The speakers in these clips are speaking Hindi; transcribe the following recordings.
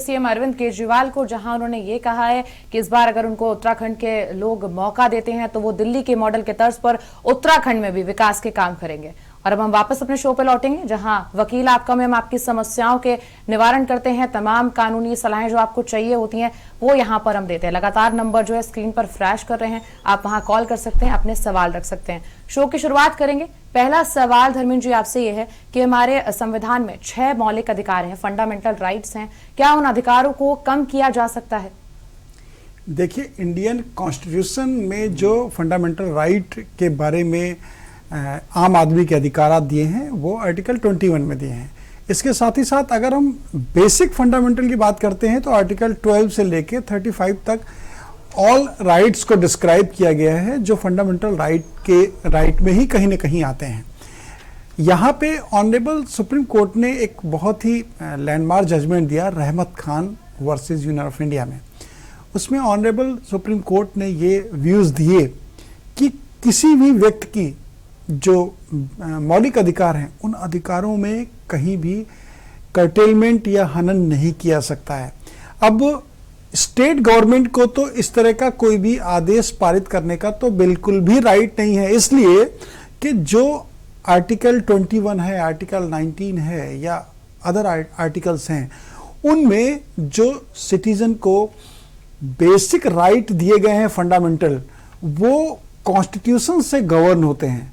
सीएम अरविंद केजरीवाल को, जहां उन्होंने ये कहा है कि इस बार अगर उनको उत्तराखंड के लोग मौका देते हैं तो वो दिल्ली के मॉडल के तर्ज पर उत्तराखंड में भी विकास के काम करेंगे। और अब हम वापस अपने शो पे लौटेंगे, जहां वकील आपका में हम आपकी समस्याओं के निवारण करते हैं। तमाम कानूनी सलाहें जो आपको चाहिए होती हैं वो यहां पर हम देते हैं। लगातार नंबर जो है स्क्रीन पर फ्लैश कर रहे हैं, आप वहां कॉल कर सकते हैं, अपने सवाल रख सकते हैं। शो की शुरुआत करेंगे। पहला सवाल धर्मेंद्र जी आपसे ये है कि हमारे संविधान में 6 मौलिक अधिकार हैं, फंडामेंटल राइट्स हैं, क्या उन अधिकारों को कम किया जा सकता है? देखिए, इंडियन कॉन्स्टिट्यूशन में जो फंडामेंटल राइट के बारे में आम आदमी के अधिकार दिए हैं वो आर्टिकल 21 में दिए हैं। इसके साथ ही साथ अगर हम बेसिक फंडामेंटल की बात करते हैं तो आर्टिकल 12 से लेके 35 तक ऑल राइट्स को डिस्क्राइब किया गया है, जो फंडामेंटल राइट में ही कहीं ना कहीं आते हैं। यहाँ पे ऑनरेबल सुप्रीम कोर्ट ने एक बहुत ही लैंडमार्क जजमेंट दिया रहमत Khan versus Union of India में। उसमें ऑनरेबल सुप्रीम कोर्ट ने ये व्यूज दिए कि किसी भी व्यक्ति की जो मौलिक अधिकार हैं उन अधिकारों में कहीं भी कर्टेलमेंट या हनन नहीं किया सकता है। अब स्टेट गवर्नमेंट को तो इस तरह का कोई भी आदेश पारित करने का तो बिल्कुल भी राइट नहीं है, इसलिए कि जो आर्टिकल 21 है, आर्टिकल 19 है या अदर आर्टिकल्स हैं, उनमें जो सिटीजन को बेसिक राइट दिए गए हैं फंडामेंटल, वो कॉन्स्टिट्यूशन से गवर्न होते हैं,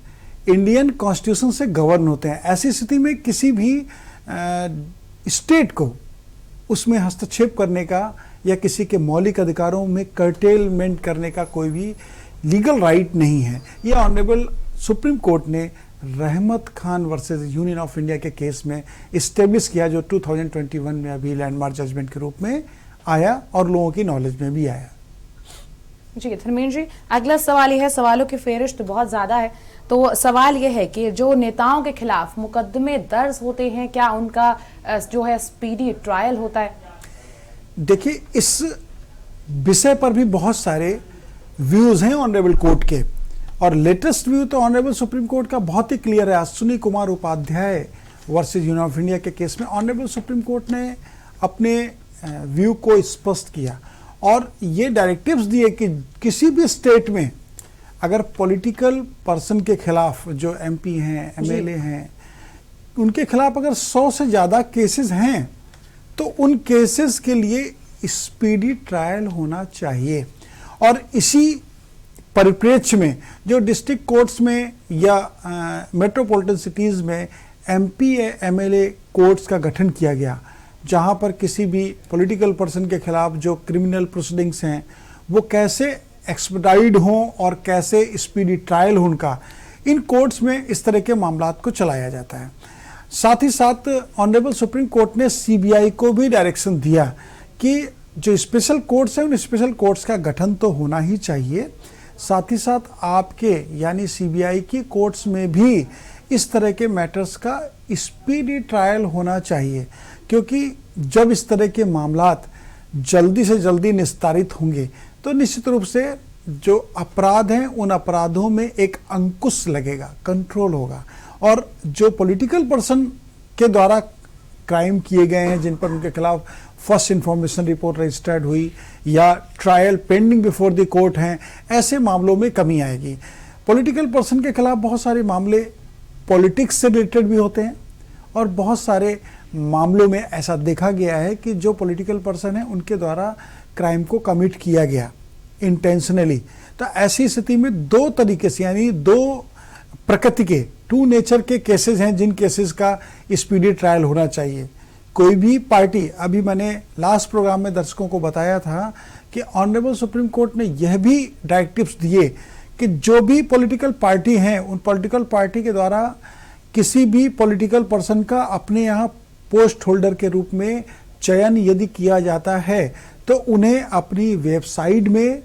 इंडियन कॉन्स्टिट्यूशन से गवर्न होते हैं। ऐसी स्थिति में किसी भी स्टेट को उसमें हस्तक्षेप करने का या किसी के मौलिक अधिकारों में कर्टेलमेंट करने का कोई भी लीगल राइट नहीं है। ये ऑनरेबल सुप्रीम कोर्ट ने रहमत Khan versus Union of India के केस में इस्टेब्लिश किया, जो 2021 में अभी लैंडमार्क जजमेंट के रूप में आया और लोगों की नॉलेज में भी आया। जी धर्मेंद्र जी, अगला सवाल यह है, सवालों की फेहरिस्त बहुत ज्यादा है, तो सवाल यह है कि जो नेताओं के खिलाफ मुकदमे दर्ज होते हैं, क्या उनका जो है स्पीडी ट्रायल होता है? देखिए, इस विषय पर भी बहुत सारे व्यूज हैं ऑनरेबल कोर्ट के, और लेटेस्ट व्यू तो ऑनरेबल सुप्रीम कोर्ट का बहुत ही क्लियर है। Ashwini Kumar Upadhyay versus Union of India के केस में ऑनरेबल सुप्रीम कोर्ट ने अपने व्यू को स्पष्ट किया और ये डायरेक्टिव्स दिए कि किसी भी स्टेट में अगर पॉलिटिकल पर्सन के खिलाफ, जो एमपी हैं, एमएलए हैं, उनके खिलाफ अगर 100 से ज़्यादा केसेस हैं तो उन केसेस के लिए स्पीडी ट्रायल होना चाहिए। और इसी परिप्रेक्ष्य में जो डिस्ट्रिक्ट कोर्ट्स में या मेट्रोपॉलिटन सिटीज़ में एमपी एमएलए कोर्ट्स का गठन किया गया, जहां पर किसी भी पॉलिटिकल पर्सन के खिलाफ जो क्रिमिनल प्रोसीडिंग्स हैं वो कैसे एक्सपेडाइड हों और कैसे स्पीडी ट्रायल हो उनका, इन कोर्ट्स में इस तरह के मामलात को चलाया जाता है। साथ ही साथ ऑनरेबल सुप्रीम कोर्ट ने सीबीआई को भी डायरेक्शन दिया कि जो स्पेशल कोर्ट्स हैं उन स्पेशल कोर्ट्स का गठन तो होना ही चाहिए, साथ ही साथ आपके यानी सीबीआई की कोर्ट्स में भी इस तरह के मैटर्स का स्पीडी ट्रायल होना चाहिए, क्योंकि जब इस तरह के मामलात जल्दी से जल्दी निस्तारित होंगे तो निश्चित रूप से जो अपराध हैं उन अपराधों में एक अंकुश लगेगा, कंट्रोल होगा, और जो पॉलिटिकल पर्सन के द्वारा क्राइम किए गए हैं, जिन पर उनके खिलाफ फर्स्ट इंफॉर्मेशन रिपोर्ट रजिस्टर्ड हुई या trial pending before the court हैं, ऐसे मामलों में कमी आएगी। पॉलिटिकल पर्सन के खिलाफ बहुत सारे मामले पॉलिटिक्स से रिलेटेड भी होते हैं और बहुत सारे मामलों में ऐसा देखा गया है कि जो पॉलिटिकल पर्सन है उनके द्वारा क्राइम को कमिट किया गया इंटेंशनली। तो ऐसी स्थिति में दो तरीके से, यानी दो प्रकृति के, टू नेचर के केसेस हैं जिन केसेस का स्पीडी ट्रायल होना चाहिए। कोई भी पार्टी, अभी मैंने लास्ट प्रोग्राम में दर्शकों को बताया था कि ऑनरेबल सुप्रीम कोर्ट ने यह भी डायरेक्टिव्स दिए कि जो भी पॉलिटिकल पार्टी हैं उन पॉलिटिकल पार्टी के द्वारा किसी भी पॉलिटिकल पर्सन का अपने यहाँ पोस्ट होल्डर के रूप में चयन यदि किया जाता है तो उन्हें अपनी वेबसाइट में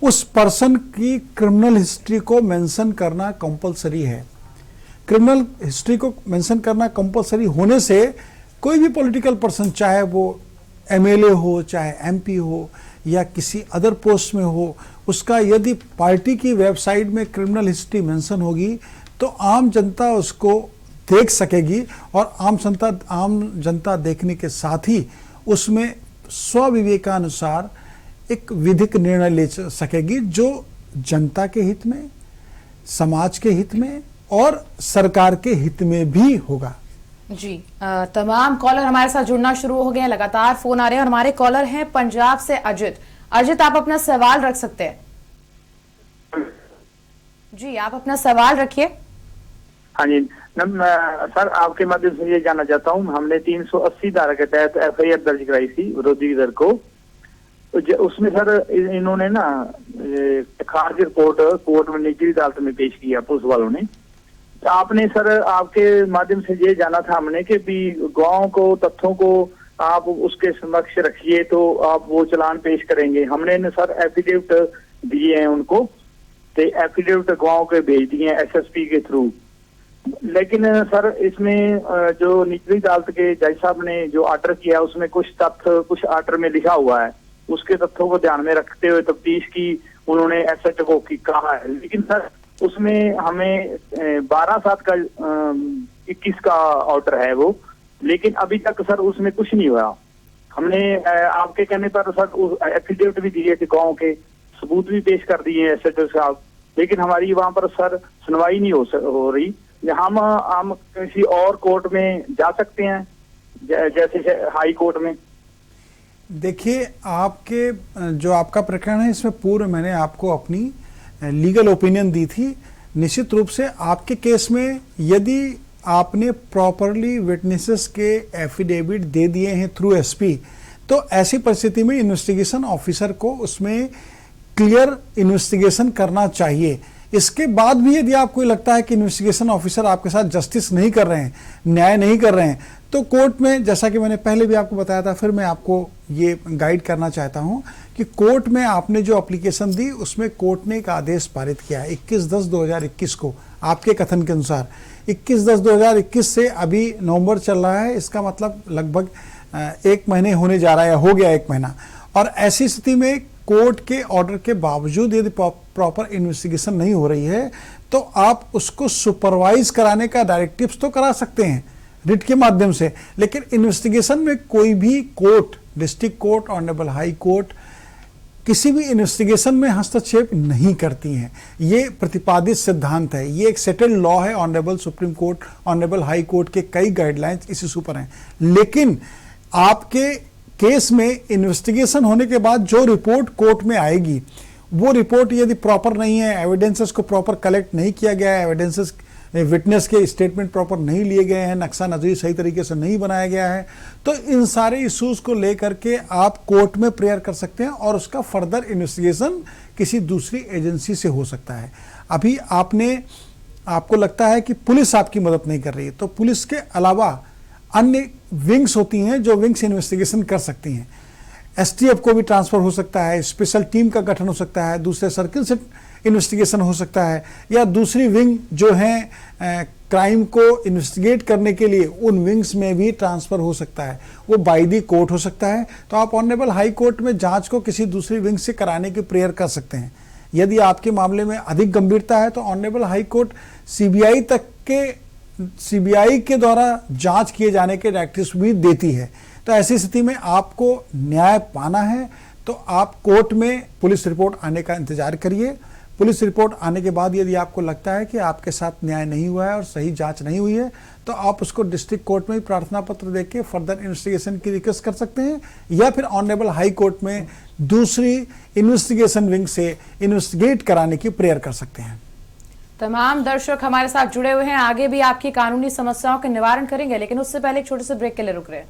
उस पर्सन की क्रिमिनल हिस्ट्री को मेंशन करना कंपलसरी है। क्रिमिनल हिस्ट्री को मेंशन करना कंपलसरी होने से कोई भी पॉलिटिकल पर्सन, चाहे वो एमएलए हो, चाहे एमपी हो या किसी अदर पोस्ट में हो, उसका यदि पार्टी की वेबसाइट में क्रिमिनल हिस्ट्री मेंशन होगी तो आम जनता उसको देख सकेगी, और आम जनता देखने के साथ ही उसमें स्वविवेकानुसार एक विधिक निर्णय ले सकेगी जो जनता के हित में, समाज के हित में और सरकार के हित में भी होगा। जी, तमाम कॉलर हमारे साथ जुड़ना शुरू हो गए हैं, लगातार फोन आ रहे हैं और हमारे कॉलर हैं पंजाब से अजित। अजित, आप अपना सवाल रख सकते हैं। जी, आप अपना सवाल रखिए। हाँ जी सर, आपके माध्यम से ये जानना चाहता हूँ, हमने 380 धारा के तहत FIR दर्ज कराई थी विरोधी दल को। उसमें सर इन्होंने ना खारिज रिपोर्ट कोर्ट में निचली अदालत में पेश किया पुलिस वालों ने। तो आपने सर, आपके माध्यम से ये जाना था हमने कि भी गाँव को तथ्यों को आप उसके समक्ष रखिए तो आप वो चालान पेश करेंगे। हमने न सर एफिडेविट दिए हैं उनको, तो एफिडेविट गाँव के भेज दिए हैं SSP के थ्रू। लेकिन सर इसमें जो निचली अदालत के जज साहब ने जो ऑर्डर किया उसमें कुछ तथ्य कुछ ऑर्डर में लिखा हुआ है, उसके तथ्यों को ध्यान में रखते हुए तफ्तीश की उन्होंने SHO को कहा है। लेकिन सर उसमें हमें 12/7 का 21 का ऑर्डर है वो, लेकिन अभी तक सर उसमें कुछ नहीं हुआ। हमने आपके कहने पर सर एफिडेविट भी दिए थे, गाँव के सबूत भी पेश कर दिए SHO साहब, लेकिन हमारी वहां पर सर सुनवाई नहीं हो रही। हम किसी और कोर्ट में जा सकते हैं जैसे हाई कोर्ट में? देखिए, आपके जो आपका प्रकरण है इसमें पूर्व मैंने आपको अपनी लीगल ओपिनियन दी थी। निश्चित रूप से आपके केस में यदि आपने प्रॉपरली विटनेसेस के एफिडेविट दे दिए हैं थ्रू SP, तो ऐसी परिस्थिति में इन्वेस्टिगेशन ऑफिसर को उसमें क्लियर इन्वेस्टिगेशन करना चाहिए। इसके बाद भी यदि आपको लगता है कि इन्वेस्टिगेशन ऑफिसर आपके साथ जस्टिस नहीं कर रहे हैं, न्याय नहीं कर रहे हैं, तो कोर्ट में, जैसा कि मैंने पहले भी आपको बताया था, फिर मैं आपको ये गाइड करना चाहता हूं कि कोर्ट में आपने जो एप्लीकेशन दी उसमें कोर्ट ने एक आदेश पारित किया है 21/10/2021 को। आपके कथन के अनुसार 21/10/2021 से अभी नवंबर चल रहा है, इसका मतलब लगभग 1 महीने होने जा रहा है, हो गया 1 महीना। और ऐसी स्थिति में कोर्ट के ऑर्डर के बावजूद यदि प्रॉपर इन्वेस्टिगेशन नहीं हो रही है तो आप उसको सुपरवाइज कराने का डायरेक्टिव्स तो करा सकते हैं रिट के माध्यम से, लेकिन इन्वेस्टिगेशन में कोई भी court, district court, honourable high court किसी भी इन्वेस्टिगेशन में हस्तक्षेप नहीं करती हैं। ये प्रतिपादित सिद्धांत है, ये एक सेटल्ड लॉ है। Honourable Supreme court, honourable high court के कई गाइडलाइंस इसी ऊपर हैं। लेकिन आपके केस में इन्वेस्टिगेशन होने के बाद जो रिपोर्ट कोर्ट में आएगी, वो रिपोर्ट यदि प्रॉपर नहीं है, एविडेंसेस को प्रॉपर कलेक्ट नहीं किया गया है, एविडेंसेस विटनेस के स्टेटमेंट प्रॉपर नहीं लिए गए हैं, नक्शा नजरी सही तरीके से नहीं बनाया गया है, तो इन सारे इश्यूज को लेकर के आप कोर्ट में प्रेयर कर सकते हैं और उसका फर्दर इन्वेस्टिगेशन किसी दूसरी एजेंसी से हो सकता है। अभी आपको लगता है कि पुलिस आपकी मदद नहीं कर रही है, तो पुलिस के अलावा अन्य विंग्स होती हैं जो विंग्स इन्वेस्टिगेशन कर सकती हैं। STF को भी ट्रांसफर हो सकता है, स्पेशल टीम का गठन हो सकता है, दूसरे सर्किल से इन्वेस्टिगेशन हो सकता है, या दूसरी विंग जो हैं क्राइम को इन्वेस्टिगेट करने के लिए उन विंग्स में भी ट्रांसफर हो सकता है, वो बाय दी कोर्ट हो सकता है। तो आप ऑनरेबल हाई कोर्ट में जांच को किसी दूसरी विंग से कराने की प्रेयर कर सकते हैं। यदि आपके मामले में अधिक गंभीरता है तो ऑनरेबल हाई कोर्ट CBI के द्वारा जांच किए जाने के डायरेक्टिव्स भी देती है। तो ऐसी स्थिति में आपको न्याय पाना है तो आप कोर्ट में पुलिस रिपोर्ट आने का इंतजार करिए। पुलिस रिपोर्ट आने के बाद यदि आपको लगता है कि आपके साथ न्याय नहीं हुआ है और सही जांच नहीं हुई है तो आप उसको डिस्ट्रिक्ट कोर्ट में प्रार्थना पत्र देके फर्दर इन्वेस्टिगेशन की रिक्वेस्ट कर सकते हैं, या फिर ऑनरेबल हाई कोर्ट में दूसरी इन्वेस्टिगेशन विंग से इन्वेस्टिगेट कराने की प्रेयर कर सकते हैं। तमाम दर्शक हमारे साथ जुड़े हुए हैं, आगे भी आपकी कानूनी समस्याओं के निवारण करेंगे, लेकिन उससे पहले एक छोटे से ब्रेक के लिए रुक रहे हैं।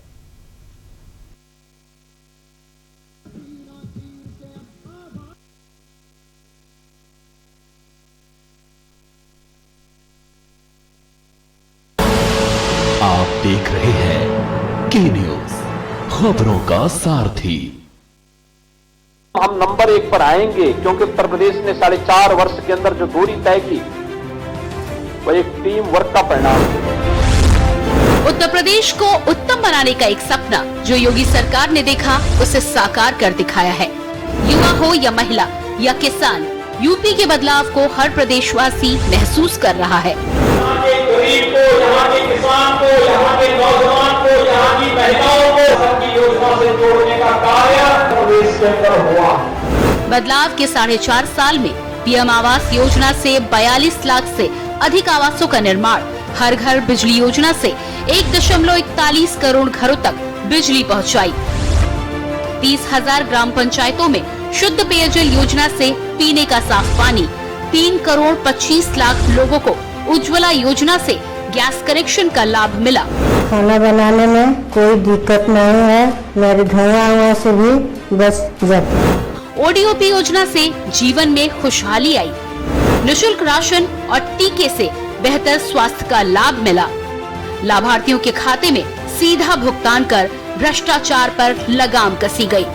आप देख रहे हैं के न्यूज, खबरों का सारथी। हम नंबर 1 पर आएंगे क्योंकि उत्तर प्रदेश ने 4.5 वर्ष के अंदर जो दूरी तय की वो एक टीम वर्क का परिणाम है। उत्तर प्रदेश को उत्तम बनाने का एक सपना जो योगी सरकार ने देखा उसे साकार कर दिखाया है। युवा हो या महिला या किसान, यूपी के बदलाव को हर प्रदेशवासी महसूस कर रहा है। यहाँ के गरीब को, यहाँ के किसान को, यहाँ के नौजवान को, यहाँ की महिलाओं को सबकी योजना से जोड़ने का काम के अंदर हुआ है। बदलाव के 4.5 साल में पीएम आवास योजना से 42 लाख से अधिक आवासों का निर्माण, हर घर बिजली योजना से 1.41 करोड़ घरों तक बिजली पहुंचाई, 30,000 ग्राम पंचायतों में शुद्ध पेयजल योजना से पीने का साफ पानी, 3 करोड़ 25 लाख लोगों को उज्ज्वला योजना से गैस कनेक्शन का लाभ मिला। खाना बनाने में कोई दिक्कत नहीं है, मेरे धुआं हुआ से भी बच जाती है। ओडीओपी योजना से जीवन में खुशहाली आई, निशुल्क राशन और टीके से बेहतर स्वास्थ्य का लाभ मिला, लाभार्थियों के खाते में सीधा भुगतान कर भ्रष्टाचार पर लगाम कसी गई।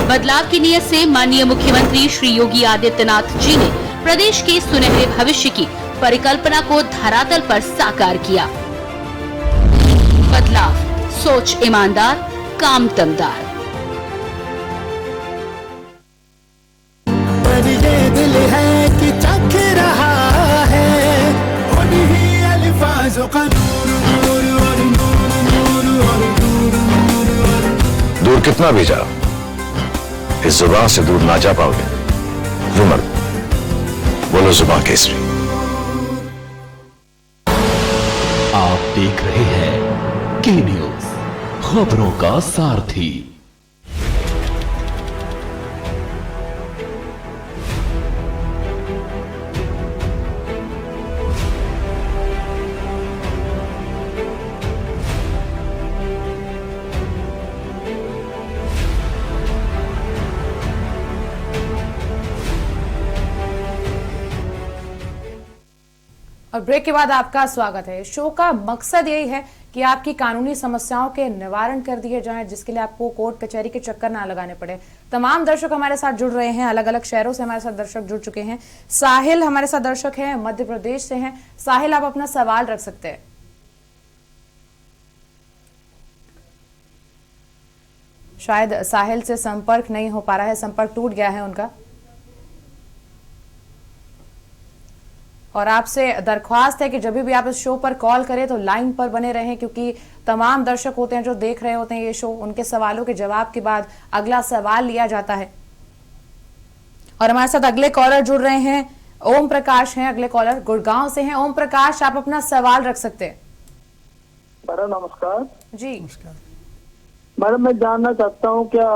बदलाव की नीयत से माननीय मुख्यमंत्री श्री योगी आदित्यनाथ जी ने प्रदेश के सुनहरे भविष्य की परिकल्पना को धरातल पर साकार किया। बदलाव, सोच ईमानदार, काम दमदार। पर ये दिल है कि चख रहा है उन्हीं अल्फाजों का नूर और नूर और नूर। दूर कितना भी जाओ, इस जुबान से दूर ना जा पाओगे। रुमल बोलो जुबान केसरी। आप देख रहे हैं के न्यूज, खबरों का सारथी। और ब्रेक के बाद आपका स्वागत है। शो का मकसद यही है कि आपकी कानूनी समस्याओं के निवारण कर दिए जाएं, जिसके लिए आपको कोर्ट कचहरी के चक्कर ना लगाने पड़े। तमाम दर्शक हमारे साथ जुड़ रहे हैं, अलग अलग शहरों से हमारे साथ दर्शक जुड़ चुके हैं। साहिल हमारे साथ दर्शक हैं, मध्य प्रदेश से हैं। साहिल, आप अपना सवाल रख सकते हैं। शायद साहिल से संपर्क नहीं हो पा रहा है, संपर्क टूट गया है उनका। और आपसे दरख्वास्त है कि जब भी आप इस शो पर कॉल करें तो लाइन पर बने रहें, क्योंकि तमाम दर्शक होते हैं जो देख रहे होते हैं ये शो। उनके सवालों के जवाब के बाद अगला सवाल लिया जाता है। और हमारे साथ अगले कॉलर जुड़ रहे हैं, ओम प्रकाश हैं अगले कॉलर, गुड़गांव से हैं। ओम प्रकाश, आप अपना सवाल रख सकते हैं। मैडम नमस्कार। जी मैडम, मैं जानना चाहता हूँ क्या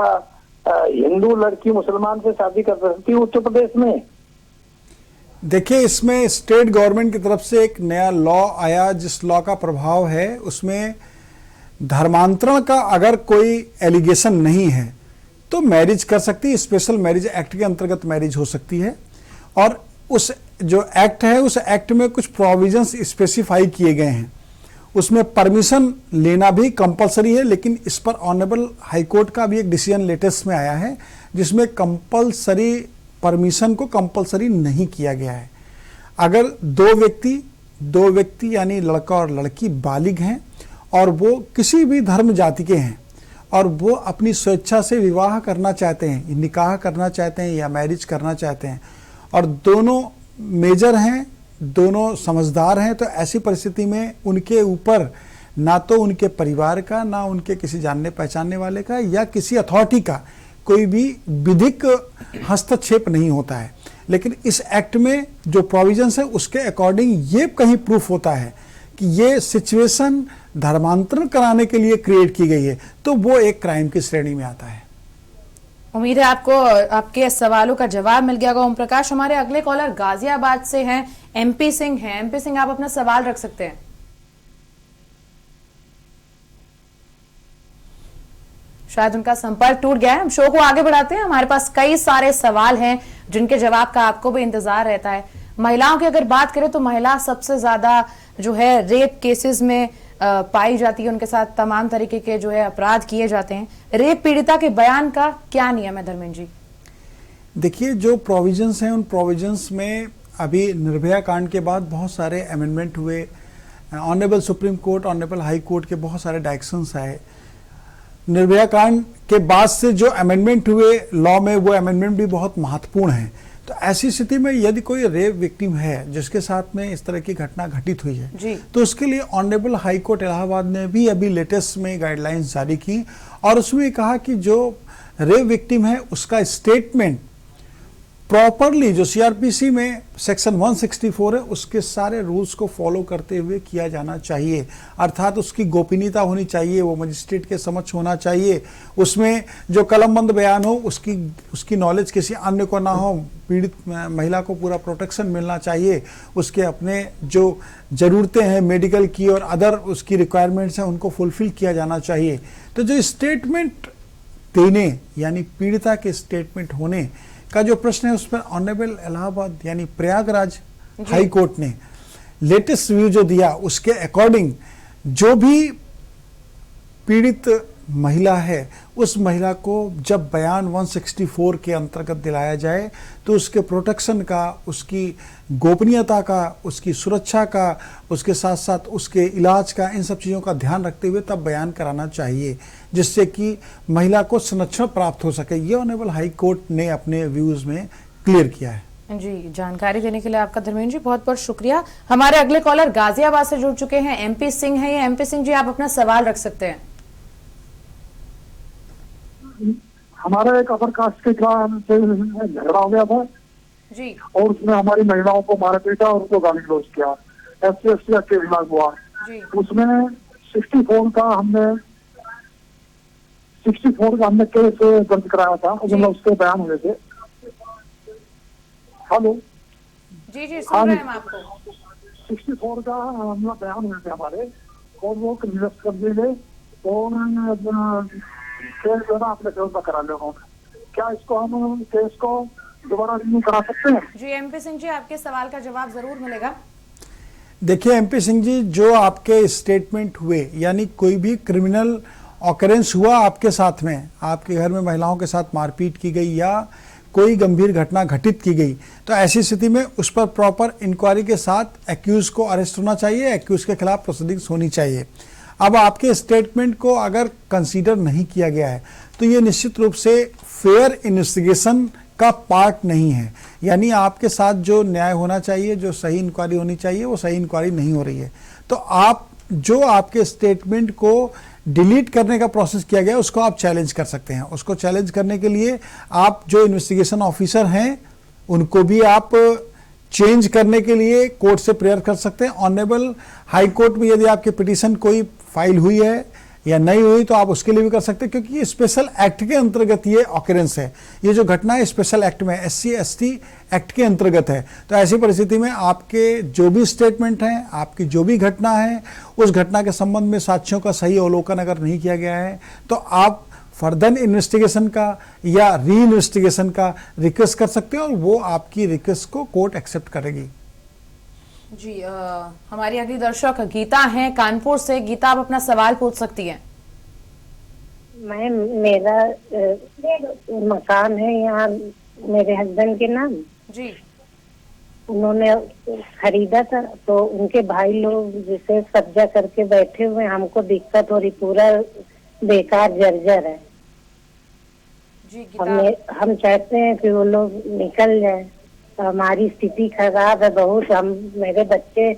हिंदू लड़की मुसलमान से शादी कर सकती है उत्तर प्रदेश में? देखिए, इसमें स्टेट गवर्नमेंट की तरफ से एक नया लॉ आया, जिस लॉ का प्रभाव है उसमें धर्मांतरण का अगर कोई एलिगेशन नहीं है तो मैरिज कर सकती है। स्पेशल मैरिज एक्ट के अंतर्गत मैरिज हो सकती है। और उस जो एक्ट है उस एक्ट में कुछ प्रोविजंस स्पेसिफाई किए गए हैं। उसमें परमिशन लेना भी कंपलसरी है, लेकिन इस पर ऑनरेबल हाई कोर्ट का भी एक डिसीजन लेटेस्ट में आया है, जिसमें कंपलसरी परमिशन को कंपलसरी नहीं किया गया है। अगर दो व्यक्ति यानी लड़का और लड़की बालिग हैं और वो किसी भी धर्म जाति के हैं और वो अपनी स्वेच्छा से विवाह करना चाहते हैं, निकाह करना चाहते हैं या मैरिज करना चाहते हैं, और दोनों मेजर हैं, दोनों समझदार हैं, तो ऐसी परिस्थिति में उनके ऊपर ना तो उनके परिवार का, ना उनके किसी जानने पहचानने वाले का या किसी अथॉरिटी का कोई भी विधिक हस्तक्षेप नहीं होता है। लेकिन इस एक्ट में जो प्रोविजंस है उसके अकॉर्डिंग ये कहीं प्रूफ होता है कि ये सिचुएशन धर्मांतरण कराने के लिए क्रिएट की गई है, तो वो एक क्राइम की श्रेणी में आता है। उम्मीद है आपको आपके सवालों का जवाब मिल गया होगा। ओम प्रकाश, हमारे अगले कॉलर गाजियाबाद से हैं, एमपी सिंह हैं। एमपी सिंह, आप अपना सवाल रख सकते हैं। शायद उनका संपर्क टूट गया है। हम शो को आगे बढ़ाते हैं। हमारे पास कई सारे सवाल हैं जिनके जवाब का आपको भी इंतजार रहता है। महिलाओं की अगर बात करें तो महिला सबसे ज्यादा जो है रेप केसेस में पाई जाती है, उनके साथ तमाम तरीके के जो है अपराध किए जाते हैं। रेप पीड़िता के बयान का क्या नियम है धर्मेंद्र जी? देखिए, जो प्रोविजंस हैं उन प्रोविजंस में अभी निर्भया कांड के बाद बहुत सारे अमेंडमेंट हुए। Honourable Supreme court, honourable high court के बहुत सारे डायरेक्शंस आए। निर्भया कांड के बाद से जो अमेंडमेंट हुए लॉ में, वो अमेंडमेंट भी बहुत महत्वपूर्ण है। तो ऐसी स्थिति में यदि कोई रेप विक्टिम है जिसके साथ में इस तरह की घटना घटित हुई है, तो उसके लिए ऑनरेबल हाई कोर्ट इलाहाबाद ने भी अभी लेटेस्ट में गाइडलाइंस जारी की और उसमें कहा कि जो रेप विक्टिम है उसका स्टेटमेंट प्रॉपरली, जो सीआरपीसी में सेक्शन 164 है उसके सारे रूल्स को फॉलो करते हुए किया जाना चाहिए। अर्थात उसकी गोपनीयता होनी चाहिए, वो मजिस्ट्रेट के समक्ष होना चाहिए, उसमें जो कलमबंद बयान हो उसकी नॉलेज किसी अन्य को ना हो, पीड़ित महिला को पूरा प्रोटेक्शन मिलना चाहिए, उसके अपने जो ज़रूरतें हैं मेडिकल की और अदर उसकी रिक्वायरमेंट्स हैं उनको फुलफिल किया जाना चाहिए। तो जो स्टेटमेंट देने यानी पीड़िता के स्टेटमेंट होने का जो प्रश्न है उस पर ऑनरेबल इलाहाबाद यानी प्रयागराज हाई कोर्ट ने लेटेस्ट व्यू जो दिया उसके अकॉर्डिंग जो भी पीड़ित महिला है उस महिला को जब बयान 164 के अंतर्गत दिलाया जाए तो उसके प्रोटेक्शन का, उसकी गोपनीयता का, उसकी सुरक्षा का, उसके साथ साथ उसके इलाज का, इन सब चीज़ों का ध्यान रखते हुए तब बयान कराना चाहिए जिससे कि महिला को संरक्षण प्राप्त हो सके। ये ऑनरेबल हाई कोर्ट ने अपने व्यूज में क्लियर किया है। जी, जानकारी देने के लिए आपका धर्मेंद्र जी बहुत बहुत शुक्रिया। हमारे अगले कॉलर गाजियाबाद से जुड़ चुके हैं, एमपी सिंह है। एमपी सिंह जी, आप अपना सवाल रख सकते हैं। हमारा एक अपर कास्ट के खिलाफ झगड़ा हो गया था जी, और उसमें हमारी महिलाओं को मारा पीटा और उनको गाली गलौज किया, SC ST के खिलाफ हुआ जी। उसमें 64 का हमने केस दर्ज कराया था, मतलब उसके बयान हुए थे। हेलो जी जी, सुन रहे हैं हम आपको। 64 का हमला बयान हुए थे हमारे और वो निरस्त कर दिए गए और केस जो है ना अपने फेवर करा लिया उन्होंने। क्या इसको हम केस को दोबारा रिन्यू करा सकते हैं? जी एमपी सिंह जी, आपके सवाल का जवाब जरूर मिलेगा। देखिए एमपी सिंह जी, जो आपके स्टेटमेंट हुए यानी कोई भी क्रिमिनल ऑकरेंस हुआ आपके साथ में, आपके घर में महिलाओं के साथ मारपीट की गई या कोई गंभीर घटना घटित की गई, तो ऐसी स्थिति में उस पर प्रॉपर इंक्वायरी के साथ एक्यूज को अरेस्ट होना चाहिए, एक्यूज के खिलाफ प्रोसीडिंग्स होनी चाहिए। अब आपके स्टेटमेंट को अगर कंसीडर नहीं किया गया है तो ये निश्चित रूप से फेयर इन्वेस्टिगेशन का पार्ट नहीं है, यानी आपके साथ जो न्याय होना चाहिए, जो सही इंक्वायरी होनी चाहिए, वो सही इंक्वायरी नहीं हो रही है। तो आप जो आपके स्टेटमेंट को डिलीट करने का प्रोसेस किया गया उसको आप चैलेंज कर सकते हैं। उसको चैलेंज करने के लिए आप जो इन्वेस्टिगेशन ऑफिसर हैं उनको भी आप चेंज करने के लिए कोर्ट से प्रेयर कर सकते हैं। ऑनरेबल हाई कोर्ट में यदि आपकी पिटीशन कोई फाइल हुई है या नहीं हुई तो आप उसके लिए भी कर सकते हैं, क्योंकि ये स्पेशल एक्ट के अंतर्गत ये ऑकरेंस है, ये जो घटना है स्पेशल एक्ट में SC ST एक्ट के अंतर्गत है। तो ऐसी परिस्थिति में आपके जो भी स्टेटमेंट हैं, आपकी जो भी घटना है, उस घटना के संबंध में साक्ष्यों का सही अवलोकन अगर नहीं किया गया है तो आप फर्दर इन्वेस्टिगेशन का या री इन्वेस्टिगेशन का रिक्वेस्ट कर सकते हैं और वो आपकी रिक्वेस्ट को कोर्ट एक्सेप्ट करेगी। जी, हमारी अगली दर्शक गीता हैं कानपुर से। गीता, आप अपना सवाल पूछ सकती हैं। मेरा मकान है यहाँ मेरे हस्बैंड के नाम जी, उन्होंने खरीदा था, तो उनके भाई लोग जिसे कब्जा करके बैठे हुए, हमको दिक्कत हो रही, पूरा बेकार जर्जर है। जी गीता, हम चाहते हैं कि वो लोग निकल जाए। हमारी स्थिति खराब है बहुत, मेरे बच्चे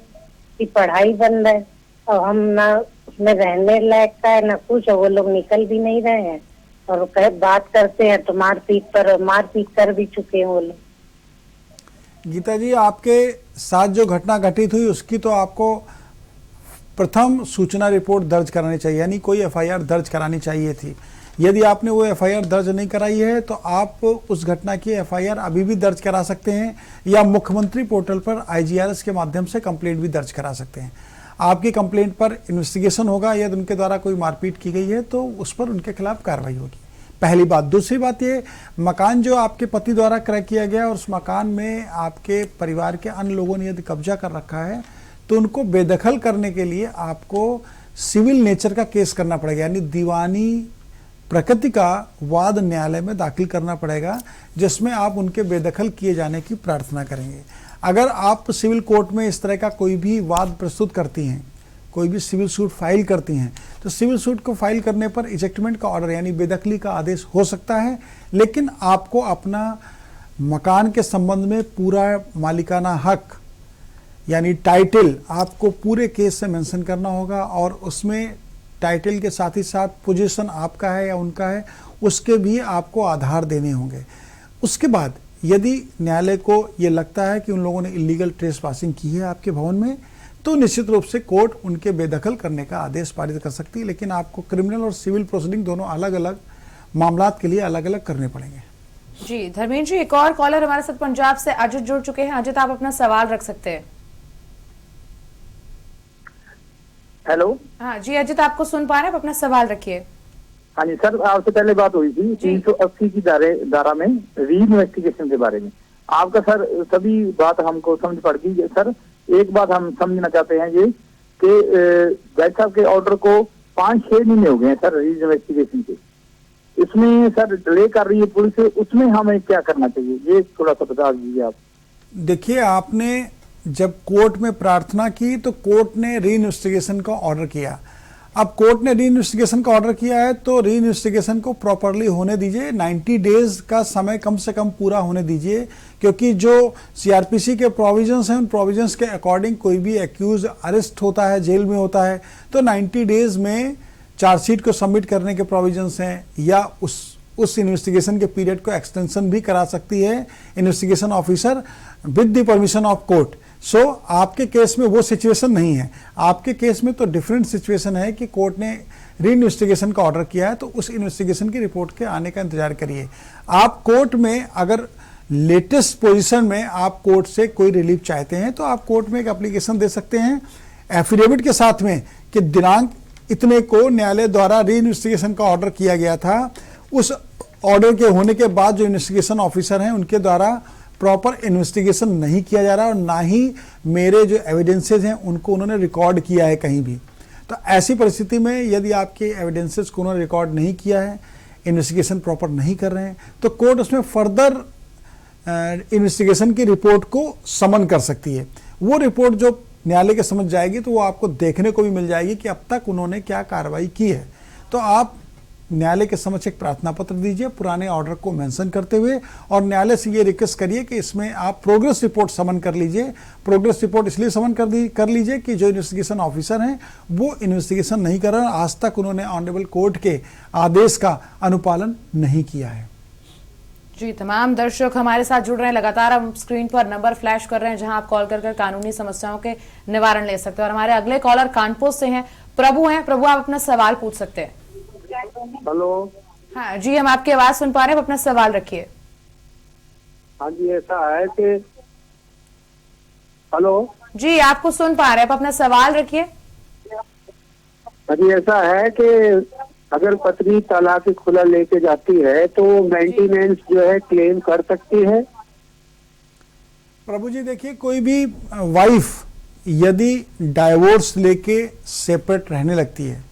की पढ़ाई बंद है और हम ना उसमें रहने लायक का है ना कुछ, और वो लोग निकल भी नहीं रहे हैं और बात करते हैं तो मारपीट कर भी चुके हैं वो लोग। गीता जी, आपके साथ जो घटना घटित हुई उसकी तो आपको प्रथम सूचना रिपोर्ट दर्ज करानी चाहिए, यानी कोई FIR दर्ज करानी चाहिए थी। यदि आपने वो FIR दर्ज नहीं कराई है तो आप उस घटना की FIR अभी भी दर्ज करा सकते हैं या मुख्यमंत्री पोर्टल पर IGRS के माध्यम से कंप्लेंट भी दर्ज करा सकते हैं। आपकी कंप्लेंट पर इन्वेस्टिगेशन होगा, यदि उनके द्वारा कोई मारपीट की गई है तो उस पर उनके खिलाफ कार्रवाई होगी, पहली बात। दूसरी बात, ये मकान जो आपके पति द्वारा क्रय किया गया और उस मकान में आपके परिवार के अन्य लोगों ने यदि कब्जा कर रखा है तो उनको बेदखल करने के लिए आपको सिविल नेचर का केस करना पड़ेगा, यानी दीवानी प्रकृति का वाद न्यायालय में दाखिल करना पड़ेगा, जिसमें आप उनके बेदखल किए जाने की प्रार्थना करेंगे। अगर आप सिविल कोर्ट में इस तरह का कोई भी वाद प्रस्तुत करती हैं, कोई भी सिविल सूट फाइल करती हैं, तो सिविल सूट को फाइल करने पर इजेक्टमेंट का ऑर्डर यानी बेदखली का आदेश हो सकता है, लेकिन आपको अपना मकान के संबंध में पूरा मालिकाना हक यानी टाइटल आपको पूरे केस से मेंशन करना होगा और उसमें टाइटल के साथ ही साथ पोजीशन आपका है या उनका है उसके भी आपको आधार देने होंगे। उसके बाद यदि न्यायालय को ये लगता है कि उन लोगों ने इलीगल ट्रेसपासिंग की है आपके भवन में, तो निश्चित रूप से कोर्ट उनके बेदखल करने का आदेश पारित कर सकती है। लेकिन आपको क्रिमिनल और सिविल प्रोसीडिंग दोनों अलग अलग मामलात के लिए अलग अलग करने पड़ेंगे। जी धर्मेंद्र जी, एक और कॉलर हमारे साथ पंजाब से अजित जुड़ चुके हैं। अजित, आप अपना सवाल रख सकते हैं। हेलो। हाँ जी अजित, आपको सुन पा रहे हैं, आप अपना सवाल रखिए। हाँ जी सर, आपसे पहले बात हुई थी 380 की धारा में री इन्वेस्टिगेशन के बारे में। आपका सर सभी बात हमको समझ पड़ गई। सर एक बात हम समझना चाहते हैं ये कि जज साहब के ऑर्डर को 5-6 महीने हो गए हैं सर री इन्वेस्टिगेशन के, इसमें सर डिले कर रही है पुलिस, उसमें हमें क्या करना चाहिए, ये थोड़ा सा बता दीजिए आप। देखिए, आपने जब कोर्ट में प्रार्थना की तो कोर्ट ने री इन्वेस्टिगेशन का ऑर्डर किया। अब कोर्ट ने री इन्वेस्टिगेशन का ऑर्डर किया है तो री इन्वेस्टिगेशन को प्रॉपरली होने दीजिए। 90 डेज का समय कम से कम पूरा होने दीजिए, क्योंकि जो सीआरपीसी के प्रोविजंस हैं उन प्रोविजंस के अकॉर्डिंग कोई भी एक्यूज अरेस्ट होता है, जेल में होता है, तो 90 डेज में चार्जशीट को सबमिट करने के प्रोविजंस हैं, या उस इन्वेस्टिगेशन के पीरियड को एक्सटेंशन भी करा सकती है investigation officer with the permission of court. So आपके केस में वो सिचुएशन नहीं है। आपके केस में तो डिफरेंट सिचुएशन है कि कोर्ट ने री इन्वेस्टिगेशन का ऑर्डर किया है, तो उस इन्वेस्टिगेशन की रिपोर्ट के आने का इंतजार करिए। आप कोर्ट में अगर लेटेस्ट पोजीशन में आप कोर्ट से कोई रिलीफ चाहते हैं तो आप कोर्ट में एक एप्लीकेशन दे सकते हैं एफिडेविट के साथ में कि दिनांक इतने को न्यायालय द्वारा री इन्वेस्टिगेशन का ऑर्डर किया गया था। उस ऑर्डर के होने के बाद जो इन्वेस्टिगेशन ऑफिसर हैं उनके द्वारा प्रॉपर इन्वेस्टिगेशन नहीं किया जा रहा और ना ही मेरे जो एविडेंसेस हैं उनको उन्होंने रिकॉर्ड किया है कहीं भी। तो ऐसी परिस्थिति में यदि आपके एविडेंसेस को उन्होंने रिकॉर्ड नहीं किया है, इन्वेस्टिगेशन प्रॉपर नहीं कर रहे हैं, तो कोर्ट उसमें फर्दर इन्वेस्टिगेशन की रिपोर्ट को समन कर सकती है। वो रिपोर्ट जो न्यायालय के समझ जाएगी तो वो आपको देखने को भी मिल जाएगी कि अब तक उन्होंने क्या कार्रवाई की है। तो आप न्यायालय के समक्ष एक प्रार्थना पत्र दीजिए पुराने ऑर्डर को मेंशन करते हुए, और न्यायालय से ये रिक्वेस्ट करिए कि इसमें आप प्रोग्रेस रिपोर्ट समन कर लीजिए। प्रोग्रेस रिपोर्ट इसलिए समन कर लीजिए कि जो इन्वेस्टिगेशन ऑफिसर हैं वो इन्वेस्टिगेशन नहीं कर रहे हैं, आज तक उन्होंने ऑनरेबल कोर्ट के आदेश का अनुपालन नहीं किया है। जी, तमाम दर्शक हमारे साथ जुड़ रहे हैं। लगातार हम स्क्रीन पर नंबर फ्लैश कर रहे हैं जहां आप कॉल कर कानूनी समस्याओं के निवारण ले सकते हैं। और हमारे अगले कॉलर कानपुर से हैं, प्रभु हैं। प्रभु, आप अपना सवाल पूछ सकते हैं। हेलो। हाँ जी, हम आपकी आवाज सुन पा रहे हैं, अपना सवाल रखिए। हाँ जी, ऐसा है कि हेलो जी, आपको सुन पा रहे हैं, आप अपना सवाल रखिए। हाँ जी, ऐसा है कि अगर पत्नी तलाक खुला लेके जाती है तो मेंटेनेंस जो है क्लेम कर सकती है। प्रभु जी देखिए, कोई भी वाइफ यदि डाइवोर्स लेके सेपरेट रहने लगती है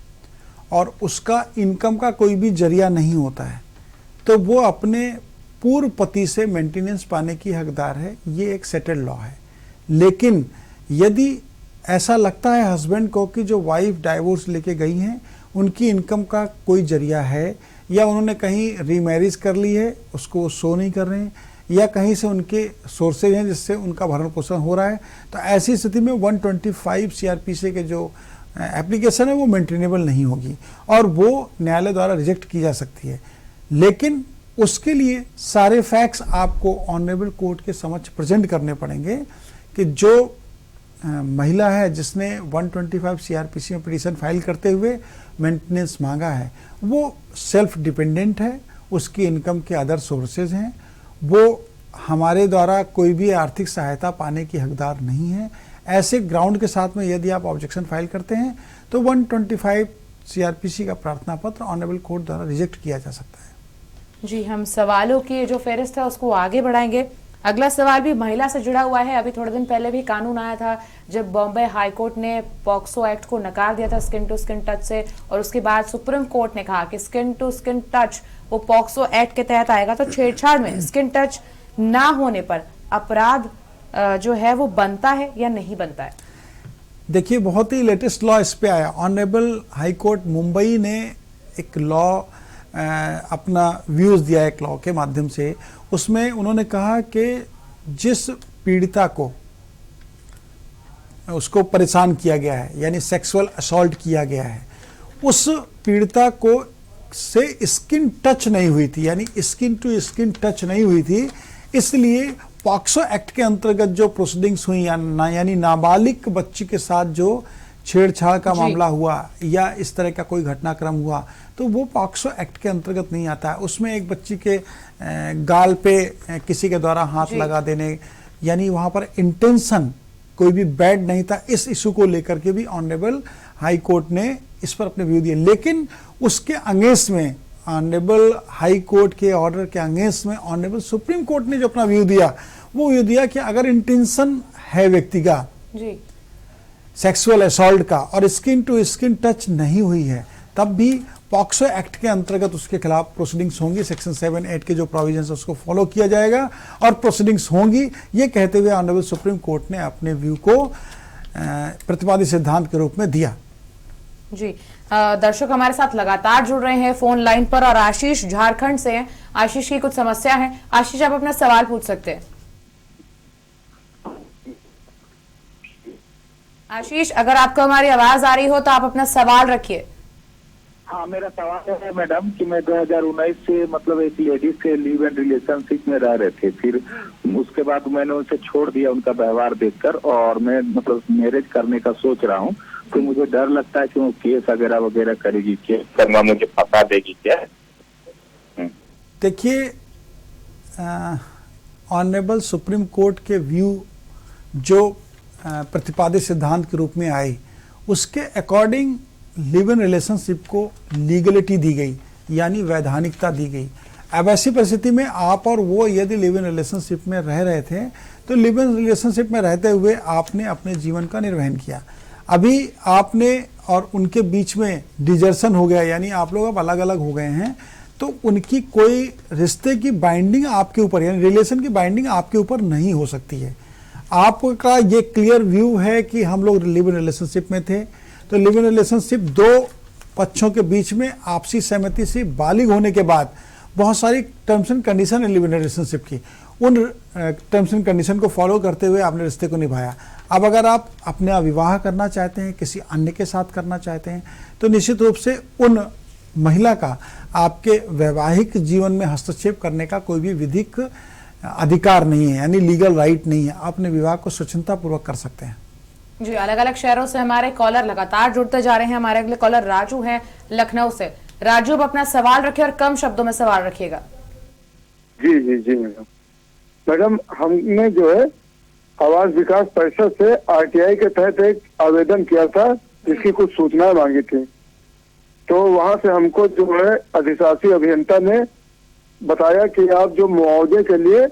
और उसका इनकम का कोई भी जरिया नहीं होता है तो वो अपने पूर्व पति से मेंटेनेंस पाने की हकदार है। ये एक सेटल्ड लॉ है। लेकिन यदि ऐसा लगता है हस्बैंड को कि जो वाइफ डाइवोर्स लेके गई हैं उनकी इनकम का कोई जरिया है, या उन्होंने कहीं रीमैरिज कर ली है, उसको वो शो नहीं कर रहे हैं, या कहीं से उनके सोर्सेज हैं जिससे उनका भरण पोषण हो रहा है, तो ऐसी स्थिति में 125 सीआरपीसी के जो एप्लीकेशन है वो मेंटेनेबल नहीं होगी और वो न्यायालय द्वारा रिजेक्ट की जा सकती है। लेकिन उसके लिए सारे फैक्ट्स आपको ऑनरेबल कोर्ट के समक्ष प्रेजेंट करने पड़ेंगे कि जो महिला है जिसने 125 सीआरपीसी में पिटीशन फाइल करते हुए मेंटेनेंस मांगा है वो सेल्फ डिपेंडेंट है, उसकी इनकम के अदर सोर्सेज हैं, वो हमारे द्वारा कोई भी आर्थिक सहायता पाने की हकदार नहीं है। ऐसे ग्राउंड के साथ में यदि आप ऑब्जेक्शन फाइल करते हैं तो 125 सीआरपीसी का प्रार्थना पत्र ऑनरेबल कोर्ट द्वारा रिजेक्ट किया जा सकता है। जी, हम सवालों की जो फेहरिस्त है उसको आगे बढ़ाएंगे। अगला सवाल भी महिला से जुड़ा हुआ है। अभी थोड़े दिन पहले भी कानून आया था जब बॉम्बे हाई कोर्ट ने पॉक्सो एक्ट को नकार दिया था स्किन टू स्किन टच से, और उसके बाद सुप्रीम कोर्ट ने कहा कि स्किन टू स्किन टच वो पॉक्सो एक्ट के तहत आएगा। तो छेड़छाड़ में स्किन टच ना होने पर अपराध जो है वो बनता है या नहीं बनता है? देखिए, बहुत ही लेटेस्ट लॉ इस पे आया। ऑनरेबल हाई कोर्ट मुंबई ने एक लॉ अपना व्यूज दिया एक लॉ के माध्यम से। उसमें उन्होंने कहा कि जिस पीड़िता को उसको परेशान किया गया है यानी सेक्सुअल असॉल्ट किया गया है, उस पीड़िता को से स्किन टच नहीं हुई थी, यानी स्किन टू स्किन टच नहीं हुई थी, इसलिए पॉक्सो एक्ट के अंतर्गत जो प्रोसीडिंग्स हुई यानी नाबालिग बच्ची के साथ जो छेड़छाड़ का मामला हुआ या इस तरह का कोई घटनाक्रम हुआ तो वो पॉक्सो एक्ट के अंतर्गत नहीं आता है। उसमें एक बच्ची के गाल पे किसी के द्वारा हाथ लगा देने, यानी वहां पर इंटेंशन कोई भी बैड नहीं था। इस इशू को लेकर के भी ऑनरेबल हाई कोर्ट ने इस पर अपने व्यू दिए, लेकिन उसके अगेंस्ट में ऑनरेबल हाई कोर्ट के ऑर्डर के अगेंस्ट में ऑनरेबल सुप्रीम कोर्ट ने जो अपना व्यू दिया वो व्यू दिया कि अगर इंटेंशन है व्यक्ति का सेक्सुअल असॉल्ट का और स्किन टू स्किन टच नहीं हुई है तब भी पॉक्सो एक्ट के अंतर्गत उसके खिलाफ प्रोसीडिंग्स होंगी। सेक्शन 7-8 के जो प्रोविजंस उसको फॉलो किया जाएगा और प्रोसीडिंग्स होंगी, ये कहते हुए ऑनरेबल सुप्रीम कोर्ट ने अपने व्यू को प्रतिवादी सिद्धांत के रूप में दिया। जी, दर्शक हमारे साथ लगातार जुड़ रहे हैं फोन लाइन पर और आशीष झारखंड से हैं। आशीष की कुछ समस्या है। आशीष, आप अपना सवाल पूछ सकते हैं। आशीष, अगर आपको हमारी आवाज आ रही हो तो आप अपना सवाल रखिए। हाँ, मेरा सवाल है मैडम कि मैं 2019 से मतलब एक लेडीज से लिव एंड रिलेशनशिप में रह रहे थे, फिर उसके बाद मैंने उनसे छोड़ दिया उनका व्यवहार देखकर, और मैं मतलब मैरिज करने का सोच रहा हूँ, तो मुझे डर लगता है कि वो केस वगैरह करेगी, केस करना मुझे फंसा देगी क्या? देखिए, ऑनरेबल सुप्रीम कोर्ट के व्यू जो प्रतिपादित सिद्धांत के रूप में आए उसके अकॉर्डिंग लिव इन रिलेशनशिप को लीगलिटी दी गई, यानी वैधानिकता दी गई। अब ऐसी परिस्थिति में आप और वो यदि लिव इन रिलेशनशिप में रह रहे थे तो लिव इन रिलेशनशिप में रहते हुए आपने अपने जीवन का निर्वहन किया। अभी आपने और उनके बीच में डिजर्सन हो गया, यानी आप लोग अब अलग अलग हो गए हैं, तो उनकी कोई रिश्ते की बाइंडिंग आपके ऊपर, यानी रिलेशन की बाइंडिंग आपके ऊपर नहीं हो सकती है। आपका ये क्लियर व्यू है कि हम लोग लिव इन रिलेशनशिप में थे, तो लिव इन रिलेशनशिप दो पक्षों के बीच में आपसी सहमति से बालिग होने के बाद बहुत सारी टर्म्स एंड कंडीशन है लिव इन रिलेशनशिप की, उन टर्म्स एंड कंडीशन को फॉलो करते हुए आपने रिश्ते को निभाया। अब अगर आप अपना विवाह करना चाहते हैं, किसी अन्य के साथ करना चाहते हैं, तो निश्चित रूप से उन महिला का आपके वैवाहिक जीवन में हस्तक्षेप करने का कोई भी विधिक अधिकार नहीं है, यानी लीगल राइट नहीं है। अपने विवाह को स्वच्छंदता पूर्वक कर सकते हैं। जी, अलग अलग शहरों से हमारे कॉलर लगातार जुड़ते जा रहे हैं। हमारे अगले कॉलर राजू हैं लखनऊ से। राजू, अब अपना सवाल रखिए और कम शब्दों में सवाल रखिएगा। जी जी जी मैडम, हमने जो है आवास विकास परिषद से आरटीआई के तहत एक आवेदन किया था जिसकी कुछ सूचनाएं मांगी थी, तो वहां से हमको जो है अधिशासी अभियंता ने बताया कि आप जो मुआवजे के लिए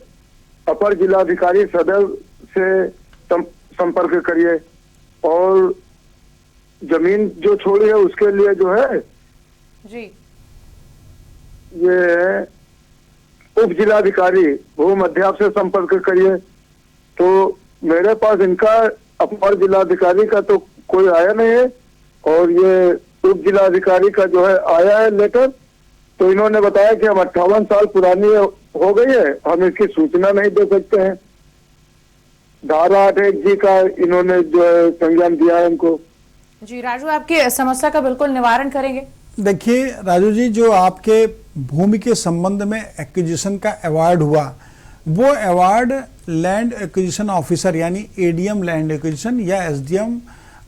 अपर जिलाधिकारी सदर से संपर्क करिए, और जमीन जो छोड़ी है उसके लिए जो है जी ये उप जिलाधिकारी भूमध्याप से संपर्क करिए। तो मेरे पास इनका अपर जिलाधिकारी का तो कोई आया नहीं है, और ये उप जिलाधिकारी का जो है आया है लेटर, तो इन्होंने बताया कि हम 58 साल पुरानी हो गई है, हम इसकी सूचना नहीं दे सकते हैं। धारा 8(1) का इन्होंने जो है संज्ञान दिया है हमको। जी राजू, आपकी समस्या का बिल्कुल निवारण करेंगे। देखिए राजू जी, जो आपके भूमि के संबंध में एक्विजिशन का अवार्ड हुआ, वो अवार्ड लैंड एक्विजिशन ऑफिसर यानी एडीएम लैंड एक्विजिशन या एसडीएम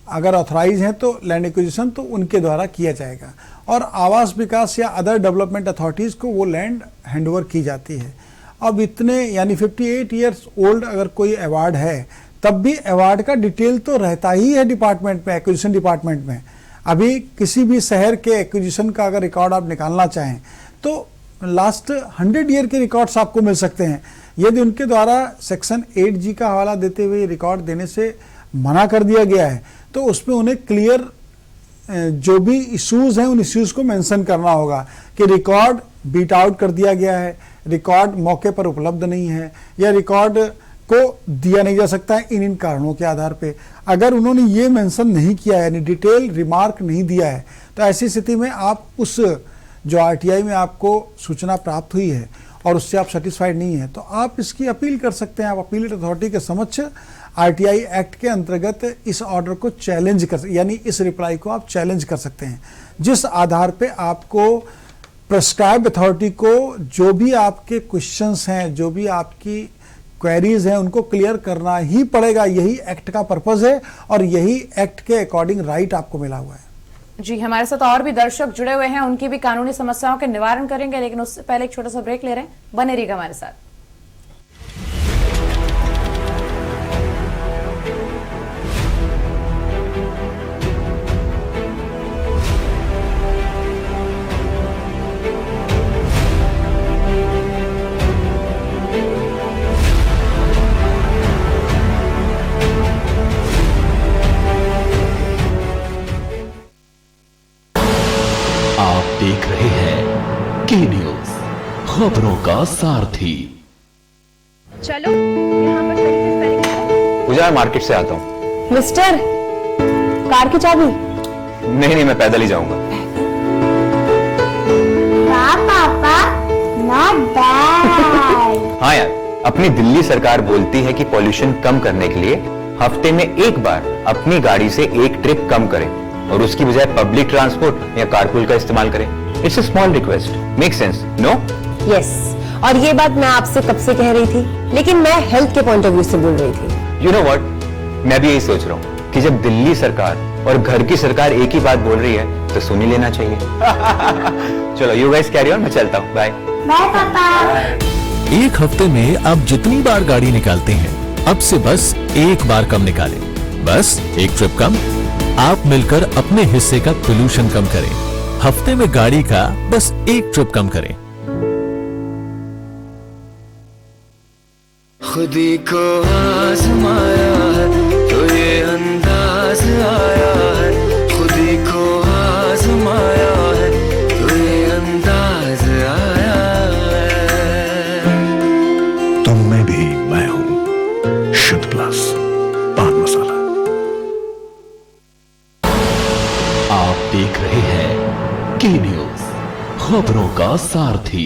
अगर ऑथराइज हैं तो लैंड एक्विजिशन तो उनके द्वारा किया जाएगा, और आवास विकास या अदर डेवलपमेंट अथॉरिटीज को वो लैंड हैंडओवर की जाती है। अब इतने यानी 58 ईयर्स ओल्ड अगर कोई अवार्ड है तब भी अवार्ड का डिटेल तो रहता ही है डिपार्टमेंट में, एक्विजिशन डिपार्टमेंट में। अभी किसी भी शहर के एक्विजिशन का अगर रिकॉर्ड आप निकालना चाहें तो लास्ट 100 ईयर के रिकॉर्ड्स आपको मिल सकते हैं। यदि उनके द्वारा सेक्शन 8G का हवाला देते हुए रिकॉर्ड देने से मना कर दिया गया है तो उसमें उन्हें क्लियर जो भी इश्यूज हैं उन इश्यूज को मेंशन करना होगा कि रिकॉर्ड बीट आउट कर दिया गया है, रिकॉर्ड मौके पर उपलब्ध नहीं है, या रिकॉर्ड को दिया नहीं जा सकता है इन कारणों के आधार पे। अगर उन्होंने ये मेंशन नहीं किया है, यानी डिटेल रिमार्क नहीं दिया है, तो ऐसी स्थिति में आप उस जो आरटीआई में आपको सूचना प्राप्त हुई है और उससे आप सेटिस्फाइड नहीं है तो आप इसकी अपील कर सकते हैं। आप अपीलेट अथॉरिटी के समक्ष आरटीआई एक्ट के अंतर्गत इस ऑर्डर को चैलेंज कर, यानी इस रिप्लाई को आप चैलेंज कर सकते हैं, जिस आधार पे आपको प्रेस्क्राइब अथॉरिटी को जो भी आपके क्वेश्चंस हैं, जो भी आपकी क्वेरीज हैं, उनको क्लियर करना ही पड़ेगा। यही एक्ट का पर्पस है और यही एक्ट के अकॉर्डिंग राइट आपको मिला हुआ है। जी, हमारे साथ और भी दर्शक जुड़े हुए हैं, उनकी भी कानूनी समस्याओं के निवारण करेंगे, लेकिन उससे पहले एक छोटा सा ब्रेक ले रहे हैं। बने रहिएगा हमारे साथ। देख रहे हैं के न्यूज, खबरों का सारथी। चलो यहाँ पर सही से स्पेलिंग है। पूजा, मार्केट से आता हूँ। मिस्टर, कार की चाबी? नहीं, मैं पैदल ही जाऊंगा। पापा, नॉट बैड। हाँ यार, अपनी दिल्ली सरकार बोलती है कि पॉल्यूशन कम करने के लिए हफ्ते में एक बार अपनी गाड़ी से एक ट्रिप कम करें और उसकी बजाय पब्लिक ट्रांसपोर्ट या कारपूल का इस्तेमाल करें। It's a small request, make sense, no? Yes, और ये बात मैं आपसे कब से कह रही थी, लेकिन मैं हेल्थ के पॉइंट ऑफ व्यू से बोल रही थी। यू नो व्हाट, मैं भी यही सोच रहा हूँ कि जब दिल्ली सरकार और घर की सरकार एक ही बात बोल रही है तो सुन ही लेना चाहिए। चलो यू गाइस कैरी ऑन, मैं चलता हूँ। बाय बाय पापा। एक हफ्ते में आप जितनी बार गाड़ी निकालते हैं, अब से बस एक बार कम निकालें। बस एक ट्रिप कम, आप मिलकर अपने हिस्से का पोल्यूशन कम करें। हफ्ते में गाड़ी का बस एक ट्रिप कम करें। खुदी को आजमाया है तो ये अंदाज आया है, खुदी को आजमाया है तो ये अंदाज आया है। तुम में भी मैं हूँ, शुद्ध प्लस पान मसाला। आप देख रहे हैं के न्यूज, खबरों का सारथी।